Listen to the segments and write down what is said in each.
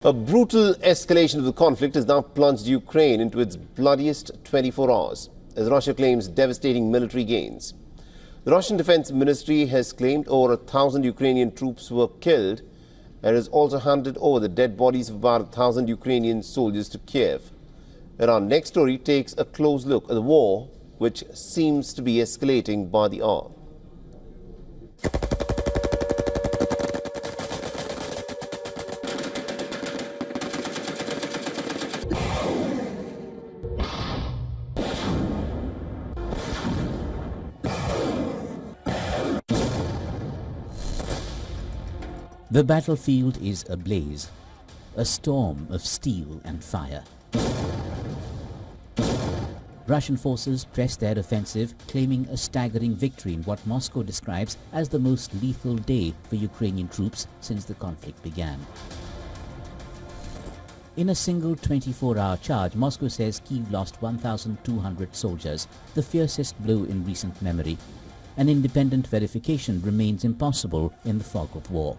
A brutal escalation of the conflict has now plunged Ukraine into its bloodiest 24 hours, as Russia claims devastating military gains. The Russian Defense Ministry has claimed over 1,000 Ukrainian troops were killed and has also handed over the dead bodies of about 1,000 Ukrainian soldiers to Kiev. And our next story takes a close look at the war, which seems to be escalating by the hour. The battlefield is ablaze, a storm of steel and fire. Russian forces press their offensive, claiming a staggering victory in what Moscow describes as the most lethal day for Ukrainian troops since the conflict began. In a single 24-hour charge, Moscow says Kyiv lost 1,200 soldiers, the fiercest blow in recent memory. An independent verification remains impossible in the fog of war.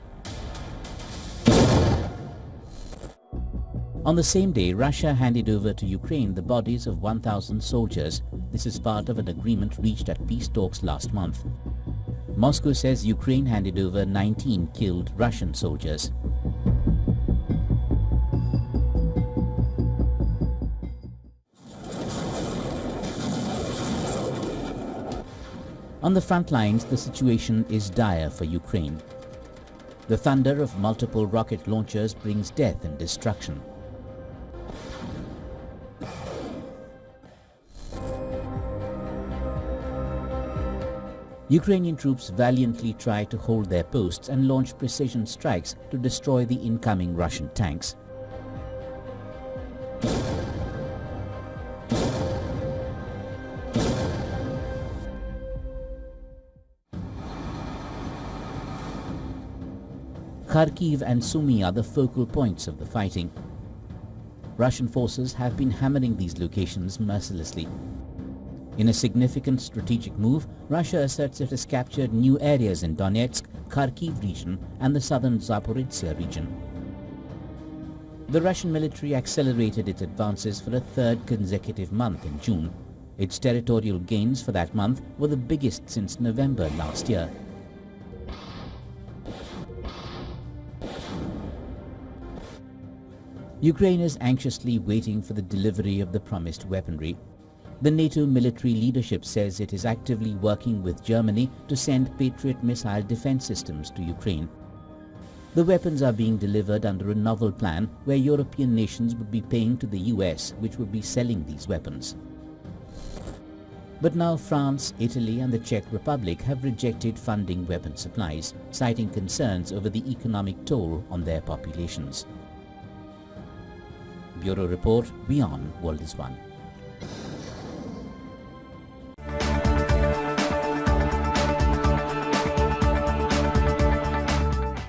On the same day, Russia handed over to Ukraine the bodies of 1,000 soldiers. This is part of an agreement reached at peace talks last month. Moscow says Ukraine handed over 19 killed Russian soldiers. On the front lines, the situation is dire for Ukraine. The thunder of multiple rocket launchers brings death and destruction. Ukrainian troops valiantly try to hold their posts and launch precision strikes to destroy the incoming Russian tanks. Kharkiv and Sumy are the focal points of the fighting. Russian forces have been hammering these locations mercilessly. In a significant strategic move, Russia asserts it has captured new areas in Donetsk, Kharkiv region and the southern Zaporizhzhia region. The Russian military accelerated its advances for a third consecutive month in June. Its territorial gains for that month were the biggest since November last year. Ukraine is anxiously waiting for the delivery of the promised weaponry. The NATO military leadership says it is actively working with Germany to send Patriot missile defense systems to Ukraine. The weapons are being delivered under a novel plan where European nations would be paying to the US, which would be selling these weapons. But now France, Italy and the Czech Republic have rejected funding weapon supplies, citing concerns over the economic toll on their populations. Bureau Report, WION World is One.